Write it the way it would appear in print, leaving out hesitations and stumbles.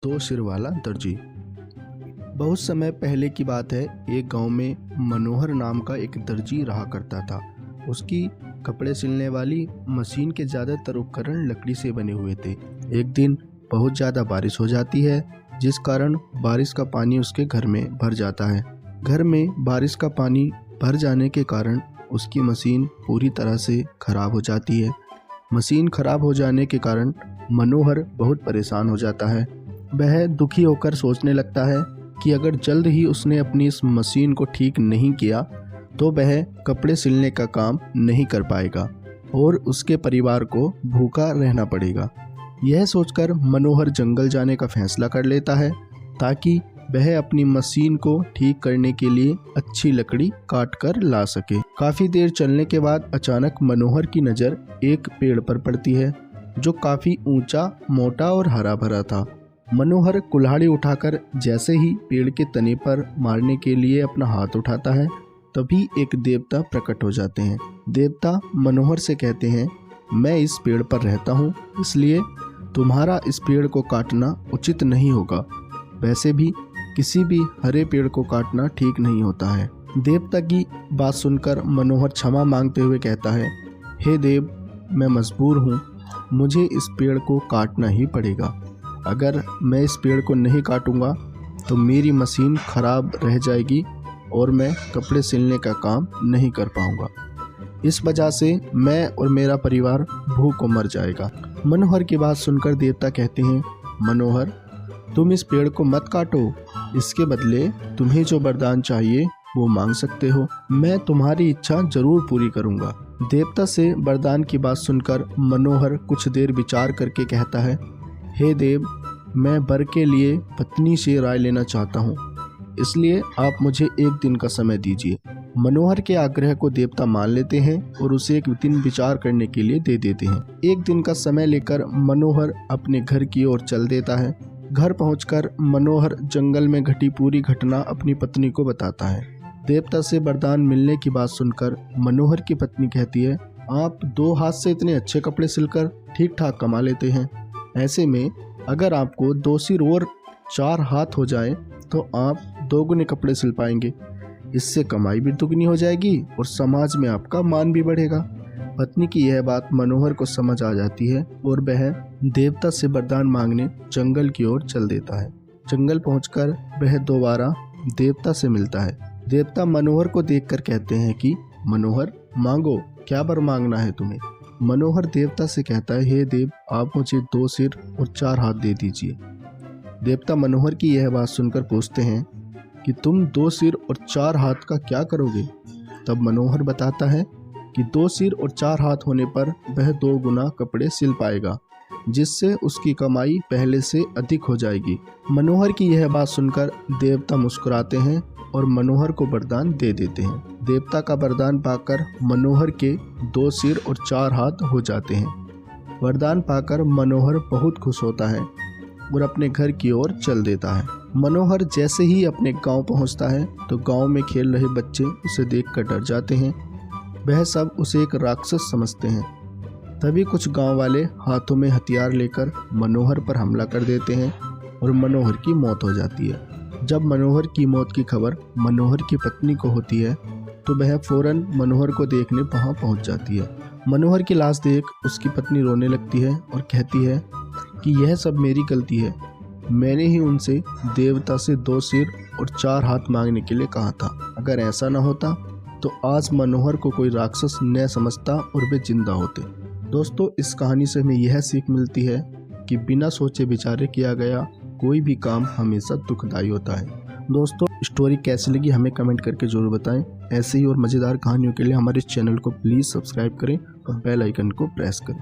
दो सिर वाला दर्जी। बहुत समय पहले की बात है। एक गांव में मनोहर नाम का एक दर्जी रहा करता था। उसकी कपड़े सिलने वाली मशीन के ज़्यादातर उपकरण लकड़ी से बने हुए थे। एक दिन बहुत ज़्यादा बारिश हो जाती है, जिस कारण बारिश का पानी उसके घर में भर जाता है। घर में बारिश का पानी भर जाने के कारण उसकी मशीन पूरी तरह से खराब हो जाती है। मशीन खराब हो जाने के कारण मनोहर बहुत परेशान हो जाता है। वह दुखी होकर सोचने लगता है कि अगर जल्द ही उसने अपनी इस मशीन को ठीक नहीं किया तो वह कपड़े सिलने का काम नहीं कर पाएगा और उसके परिवार को भूखा रहना पड़ेगा। यह सोचकर मनोहर जंगल जाने का फैसला कर लेता है ताकि वह अपनी मशीन को ठीक करने के लिए अच्छी लकड़ी काट कर ला सके। काफ़ी देर चलने के बाद अचानक मनोहर की नज़र एक पेड़ पर पड़ती है जो काफ़ी ऊंचा, मोटा और हरा भरा था। मनोहर कुल्हाड़ी उठाकर जैसे ही पेड़ के तने पर मारने के लिए अपना हाथ उठाता है, तभी एक देवता प्रकट हो जाते हैं। देवता मनोहर से कहते हैं, मैं इस पेड़ पर रहता हूँ, इसलिए तुम्हारा इस पेड़ को काटना उचित नहीं होगा। वैसे भी किसी भी हरे पेड़ को काटना ठीक नहीं होता है। देवता की बात सुनकर मनोहर क्षमा मांगते हुए कहता है, हे देव, मैं मजबूर हूँ, मुझे इस पेड़ को काटना ही पड़ेगा। अगर मैं इस पेड़ को नहीं काटूंगा तो मेरी मशीन खराब रह जाएगी और मैं कपड़े सिलने का काम नहीं कर पाऊंगा। इस वजह से मैं और मेरा परिवार भूख को मर जाएगा। मनोहर की बात सुनकर देवता कहते हैं, मनोहर, तुम इस पेड़ को मत काटो, इसके बदले तुम्हें जो वरदान चाहिए वो मांग सकते हो। मैं तुम्हारी इच्छा जरूर पूरी करूंगा। देवता से वरदान की बात सुनकर मनोहर कुछ देर विचार करके कहता है, हे देव, मैं वर के लिए पत्नी से राय लेना चाहता हूँ, इसलिए आप मुझे एक दिन का समय दीजिए। मनोहर के आग्रह को देवता मान लेते हैं और उसे एक दिन विचार करने के लिए दे देते हैं। एक दिन का समय लेकर मनोहर अपने घर की ओर चल देता है। घर पहुंचकर मनोहर जंगल में घटी पूरी घटना अपनी पत्नी को बताता है। देवता से वरदान मिलने की बात सुनकर मनोहर की पत्नी कहती है, आप 2 हाथ से इतने अच्छे कपड़े सिलकर ठीक ठाक कमा लेते हैं। ऐसे में अगर आपको 2 सिर और 4 हाथ हो जाए तो आप 2 गुने कपड़े सिल पाएंगे। इससे कमाई भी दुगनी हो जाएगी और समाज में आपका मान भी बढ़ेगा। पत्नी की यह बात मनोहर को समझ आ जाती है और वह देवता से वरदान मांगने जंगल की ओर चल देता है। जंगल पहुंचकर वह दोबारा देवता से मिलता है। देवता मनोहर को देखकर कहते हैं कि मनोहर, मांगो, क्या वर मांगना है तुम्हें। मनोहर देवता से कहता है, हे देव, आप मुझे 2 सिर और 4 हाथ दे दीजिए। देवता मनोहर की यह बात सुनकर पूछते हैं कि तुम 2 सिर और 4 हाथ का क्या करोगे। तब मनोहर बताता है कि 2 सिर और 4 हाथ होने पर वह 2 गुना कपड़े सिल पाएगा, जिससे उसकी कमाई पहले से अधिक हो जाएगी। मनोहर की यह बात सुनकर देवता मुस्कुराते हैं और मनोहर को वरदान दे देते हैं। देवता का वरदान पाकर मनोहर के 2 सिर और 4 हाथ हो जाते हैं। वरदान पाकर मनोहर बहुत खुश होता है और अपने घर की ओर चल देता है। मनोहर जैसे ही अपने गांव पहुंचता है तो गांव में खेल रहे बच्चे उसे देखकर डर जाते हैं। वह सब उसे एक राक्षस समझते हैं। तभी कुछ गांव वाले हाथों में हथियार लेकर मनोहर पर हमला कर देते हैं और मनोहर की मौत हो जाती है। जब मनोहर की मौत की खबर मनोहर की पत्नी को होती है तो वह फौरन मनोहर को देखने वहां पहुंच जाती है। मनोहर की लाश देख उसकी पत्नी रोने लगती है और कहती है कि यह सब मेरी गलती है। मैंने ही उनसे देवता से 2 सिर और 4 हाथ मांगने के लिए कहा था। अगर ऐसा न होता तो आज मनोहर को कोई राक्षस न समझता और वे जिंदा होते। दोस्तों, इस कहानी से हमें यह सीख मिलती है कि बिना सोचे विचारे किया गया कोई भी काम हमेशा दुखदायी होता है। दोस्तों, स्टोरी कैसी लगी हमें कमेंट करके जरूर बताएं। ऐसे ही और मज़ेदार कहानियों के लिए हमारे इस चैनल को प्लीज़ सब्सक्राइब करें और बेल आइकन को प्रेस करें।